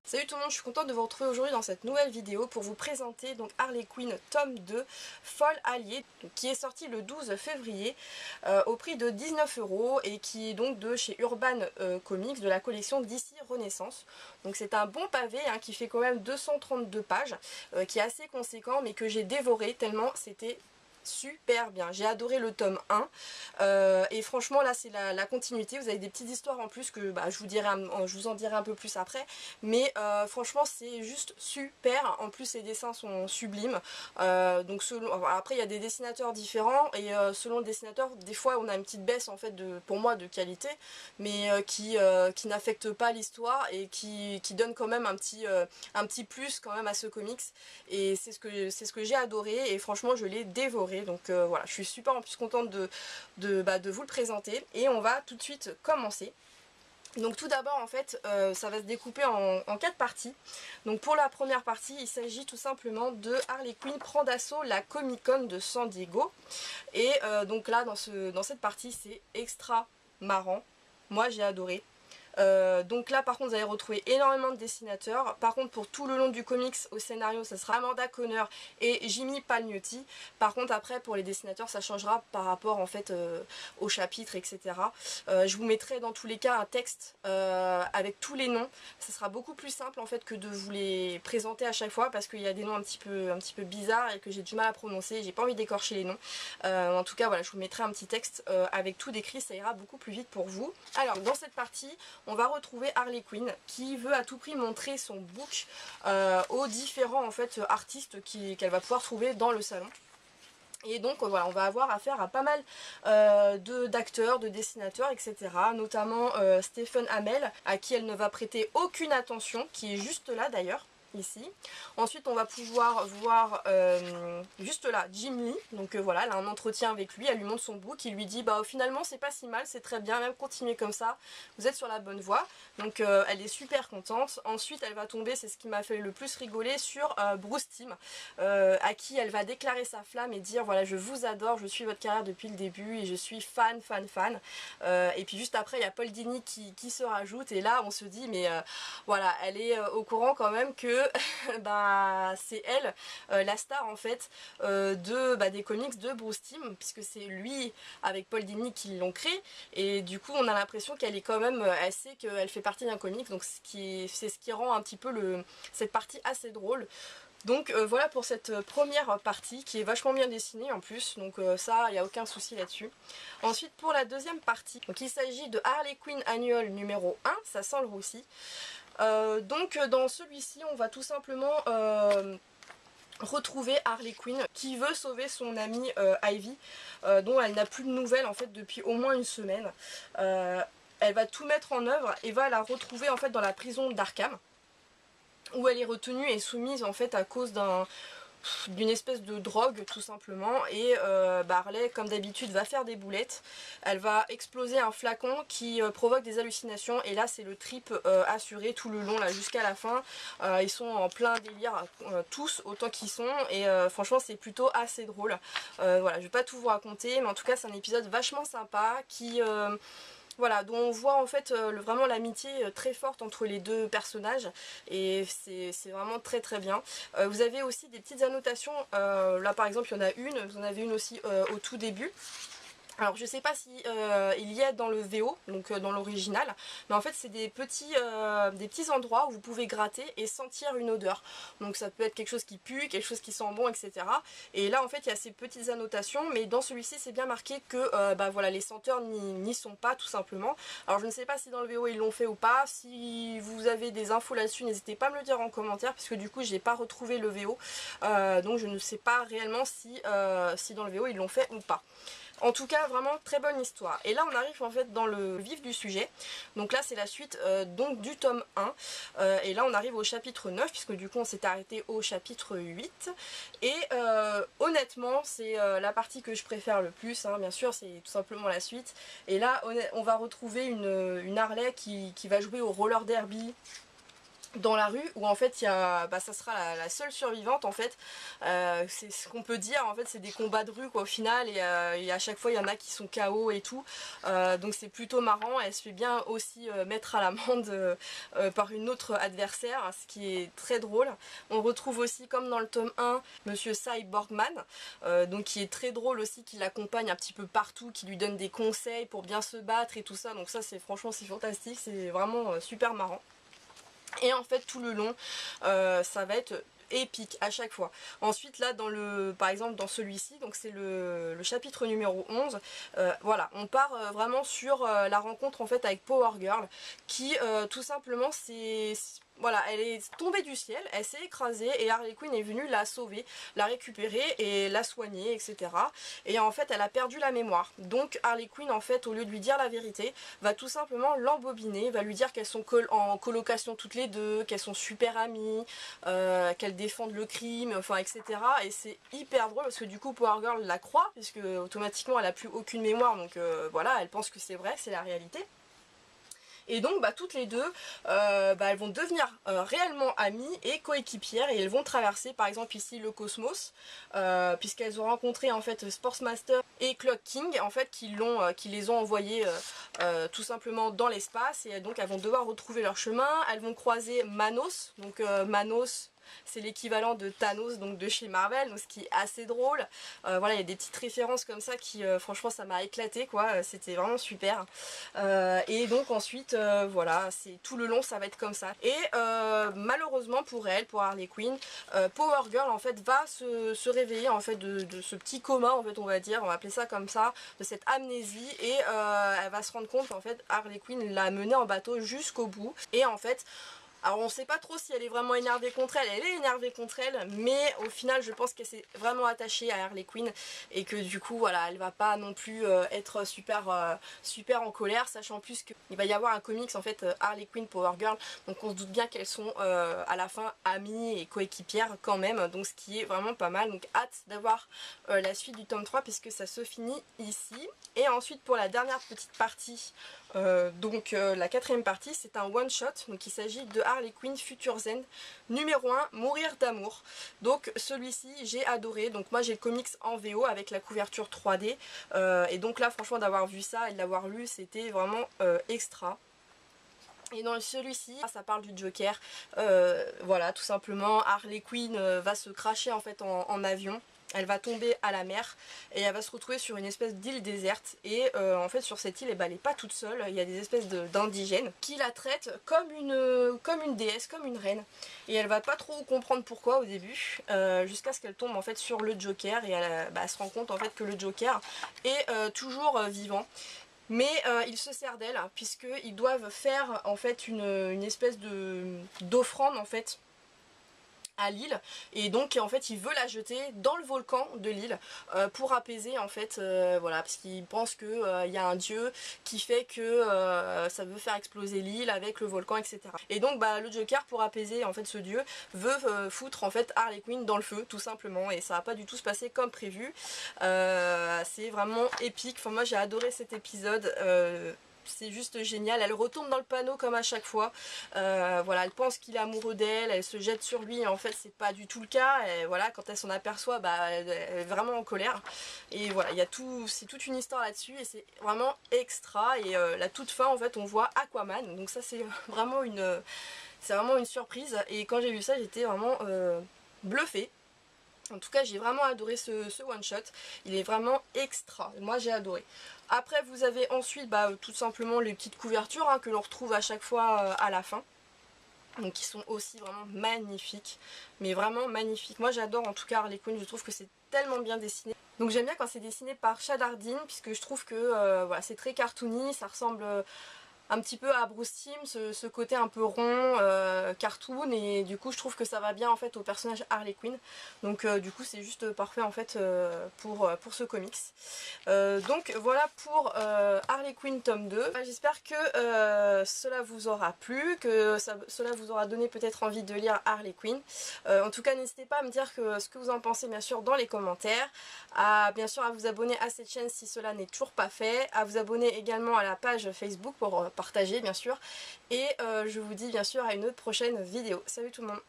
Salut tout le monde, je suis contente de vous retrouver aujourd'hui dans cette nouvelle vidéo pour vous présenter donc Harley Quinn tome 2 Folle Alliée qui est sorti le 12 février au prix de 19 € et qui est donc de chez Urban Comics de la collection DC Renaissance. Donc c'est un bon pavé qui fait quand même 232 pages qui est assez conséquent mais que j'ai dévoré tellement c'était super bien. J'ai adoré le tome 1 et franchement là c'est la continuité, vous avez des petites histoires en plus que je vous en dirai un peu plus après, mais franchement c'est juste super. En plus les dessins sont sublimes, donc après il y a des dessinateurs différents et selon le dessinateur des fois on a une petite baisse en fait pour moi de qualité, mais qui n'affecte pas l'histoire et qui donne quand même un petit plus quand même à ce comics, et c'est ce que j'ai adoré et franchement je l'ai dévoré. Donc voilà, je suis super en plus contente de vous le présenter et on va tout de suite commencer. Donc tout d'abord en fait ça va se découper en 4 parties. Donc pour la première partie il s'agit tout simplement de Harley Quinn prend d'assaut la Comic Con de San Diego. Et donc là dans cette partie c'est extra marrant, moi j'ai adoré. Donc là par contre vous allez retrouver énormément de dessinateurs. Par contre pour tout le long du comics au scénario ça sera Amanda Conner et Jimmy Palmiotti. Par contre après pour les dessinateurs ça changera par rapport en fait au chapitre, etc. Je vous mettrai dans tous les cas un texte avec tous les noms. Ça sera beaucoup plus simple en fait que de vous les présenter à chaque fois parce qu'il y a des noms un petit peu bizarres et que j'ai du mal à prononcer, j'ai pas envie d'écorcher les noms. En tout cas voilà, je vous mettrai un petit texte avec tout décrit, ça ira beaucoup plus vite pour vous. Alors dans cette partie on va retrouver Harley Quinn qui veut à tout prix montrer son book aux différents en fait artistes qu'elle va pouvoir trouver dans le salon. Et donc voilà, on va avoir affaire à pas mal d'acteurs, de dessinateurs, etc. Notamment Stephen Amell, à qui elle ne va prêter aucune attention, qui est juste là d'ailleurs. Ici. Ensuite on va pouvoir voir juste là Jim Lee, donc voilà, elle a un entretien avec lui, elle lui montre son book, il lui dit finalement c'est pas si mal, c'est très bien, même continuez comme ça, vous êtes sur la bonne voie. Donc elle est super contente. Ensuite elle va tomber, c'est ce qui m'a fait le plus rigoler, sur Bruce Timm, à qui elle va déclarer sa flamme et dire voilà je vous adore, je suis votre carrière depuis le début et je suis fan. Et puis juste après il y a Paul Dini qui se rajoute et là on se dit mais voilà, elle est au courant quand même que c'est elle la star en fait des comics de Bruce Timm, puisque c'est lui avec Paul Dini qui l'ont créé, et du coup on a l'impression qu'elle est quand même, elle sait qu'elle fait partie d'un comic, donc c'est ce qui rend un petit peu cette partie assez drôle. Donc voilà pour cette première partie qui est vachement bien dessinée en plus, donc ça il n'y a aucun souci là-dessus. Ensuite pour la deuxième partie, donc il s'agit de Harley Quinn Annual numéro 1, ça sent le roussi. Donc dans celui-ci on va tout simplement retrouver Harley Quinn qui veut sauver son amie Ivy, dont elle n'a plus de nouvelles en fait depuis au moins une semaine. Elle va tout mettre en œuvre et va la retrouver en fait dans la prison d'Arkham, où elle est retenue et soumise en fait à cause d'une espèce de drogue tout simplement. Et Harley comme d'habitude va faire des boulettes, elle va exploser un flacon qui provoque des hallucinations, et là c'est le trip assuré tout le long là jusqu'à la fin. Ils sont en plein délire tous autant qu'ils sont, et franchement c'est plutôt assez drôle. Voilà, je vais pas tout vous raconter, mais en tout cas c'est un épisode vachement sympa qui voilà, dont on voit en fait vraiment l'amitié très forte entre les deux personnages, et c'est vraiment très très bien. Vous avez aussi des petites annotations, là par exemple il y en a une, vous en avez une aussi au tout début. Alors je sais pas si il y a dans le VO, donc dans l'original, mais en fait c'est des petits endroits où vous pouvez gratter et sentir une odeur. Donc ça peut être quelque chose qui pue, quelque chose qui sent bon, etc. Et là en fait il y a ces petites annotations, mais dans celui-ci c'est bien marqué que voilà, les senteurs n'y sont pas tout simplement. Alors je ne sais pas si dans le VO ils l'ont fait ou pas. Si vous avez des infos là-dessus, n'hésitez pas à me le dire en commentaire, puisque du coup j'ai pas retrouvé le VO, donc je ne sais pas réellement si dans le VO ils l'ont fait ou pas. En tout cas vraiment très bonne histoire. Et là on arrive en fait dans le vif du sujet. Donc là c'est la suite donc du tome 1. Et là on arrive au chapitre 9, puisque du coup on s'est arrêté au chapitre 8. Et honnêtement c'est la partie que je préfère le plus, bien sûr c'est tout simplement la suite. Et là on va retrouver une Harley qui va jouer au roller derby. dans la rue où en fait il y a, ça sera la seule survivante en fait. C'est ce qu'on peut dire, en fait c'est des combats de rue quoi au final, et à chaque fois il y en a qui sont KO et tout, donc c'est plutôt marrant. Elle se fait bien aussi mettre à l'amende par une autre adversaire, ce qui est très drôle. On retrouve aussi, comme dans le tome 1, Monsieur Cyborgman, donc qui est très drôle aussi, qui l'accompagne un petit peu partout, qui lui donne des conseils pour bien se battre et tout ça, donc ça c'est franchement c'est fantastique, c'est vraiment super marrant. Et en fait tout le long ça va être épique à chaque fois. Ensuite là par exemple dans celui-ci, donc c'est le chapitre numéro 11, voilà, on part vraiment sur la rencontre en fait avec Power Girl, qui tout simplement voilà, elle est tombée du ciel, elle s'est écrasée et Harley Quinn est venue la sauver, la récupérer et la soigner, etc. Et en fait elle a perdu la mémoire. Donc Harley Quinn en fait, au lieu de lui dire la vérité, va tout simplement l'embobiner, va lui dire qu'elles sont en colocation toutes les deux, qu'elles sont super amies, qu'elles défendent le crime, enfin etc. Et c'est hyper drôle parce que du coup Power Girl la croit, puisque automatiquement elle a plus aucune mémoire, donc voilà, elle pense que c'est vrai, c'est la réalité. Et donc toutes les deux, elles vont devenir réellement amies et coéquipières, et elles vont traverser par exemple ici le cosmos, puisqu'elles ont rencontré en fait Sportsmaster et Clock King en fait qui les ont envoyées tout simplement dans l'espace, et donc elles vont devoir retrouver leur chemin. Elles vont croiser Manos, donc Manos c'est l'équivalent de Thanos, donc de chez Marvel, donc ce qui est assez drôle. Voilà, il y a des petites références comme ça qui franchement ça m'a éclaté quoi, c'était vraiment super. Et donc ensuite voilà, c'est tout le long ça va être comme ça. Et malheureusement pour elle, pour Harley Quinn, Power Girl en fait va se réveiller en fait de ce petit coma en fait, on va dire, on va appeler ça comme ça, de cette amnésie, et elle va se rendre compte qu'en fait Harley Quinn l'a menée en bateau jusqu'au bout. Et en fait, alors on sait pas trop si elle est vraiment énervée contre elle, elle est énervée contre elle, mais au final je pense qu'elle s'est vraiment attachée à Harley Quinn, et que du coup voilà, elle va pas non plus être super en colère, sachant plus qu'il va y avoir un comics en fait Harley Quinn Power Girl, donc on se doute bien qu'elles sont à la fin amies et coéquipières quand même, donc ce qui est vraiment pas mal. Donc hâte d'avoir la suite du tome 3 puisque ça se finit ici. Et ensuite pour la dernière petite partie, la quatrième partie, c'est un one shot, donc il s'agit de Harley Quinn Future Zen numéro 1, Mourir d'amour. Donc celui-ci j'ai adoré, donc moi j'ai le comics en VO avec la couverture 3D, et donc là franchement d'avoir vu ça et de l'avoir lu c'était vraiment extra. Et dans celui-ci, ça parle du Joker, voilà, tout simplement Harley Quinn va se cracher en fait en avion. Elle va tomber à la mer et elle va se retrouver sur une espèce d'île déserte, et en fait sur cette île elle n'est pas toute seule, il y a des espèces d'indigènes qui la traitent comme une déesse, comme une reine, et elle va pas trop comprendre pourquoi au début, jusqu'à ce qu'elle tombe en fait sur le Joker, et elle se rend compte en fait que le Joker est toujours vivant. Mais il se sert d'elle puisqu'ils doivent faire en fait une espèce d'offrande en fait à l'île, et donc en fait il veut la jeter dans le volcan de l'île pour apaiser en fait, voilà, parce qu'il pense que y a un dieu qui fait que ça veut faire exploser l'île avec le volcan, etc. Et donc le Joker, pour apaiser en fait ce dieu, veut foutre en fait Harley Quinn dans le feu tout simplement, et ça va pas du tout se passer comme prévu. C'est vraiment épique, enfin moi j'ai adoré cet épisode. C'est juste génial, elle retourne dans le panneau comme à chaque fois, voilà, elle pense qu'il est amoureux d'elle, elle se jette sur lui, et en fait c'est pas du tout le cas, et voilà, quand elle s'en aperçoit, elle est vraiment en colère, et voilà, c'est toute une histoire là-dessus, et c'est vraiment extra. Et la toute fin en fait on voit Aquaman, donc ça c'est vraiment une surprise, et quand j'ai vu ça j'étais vraiment bluffée. En tout cas j'ai vraiment adoré ce one shot, il est vraiment extra, moi j'ai adoré. Après vous avez ensuite tout simplement les petites couvertures que l'on retrouve à chaque fois à la fin. Donc qui sont aussi vraiment magnifiques, mais vraiment magnifiques. Moi j'adore en tout cas Harley Quinn, je trouve que c'est tellement bien dessiné. Donc j'aime bien quand c'est dessiné par Chad Hardin, puisque je trouve que voilà, c'est très cartoony, ça ressemble un petit peu à Bruce Timm, ce côté un peu rond, cartoon, et du coup je trouve que ça va bien en fait au personnage Harley Quinn, donc du coup c'est juste parfait en fait pour ce comics. Donc voilà pour Harley Quinn tome 2. J'espère que cela vous aura plu, que cela vous aura donné peut-être envie de lire Harley Quinn. En tout cas n'hésitez pas à me dire ce que vous en pensez bien sûr dans les commentaires, bien sûr à vous abonner à cette chaîne si cela n'est toujours pas fait, à vous abonner également à la page Facebook pour partager bien sûr. Et je vous dis bien sûr à une prochaine vidéo. Salut tout le monde!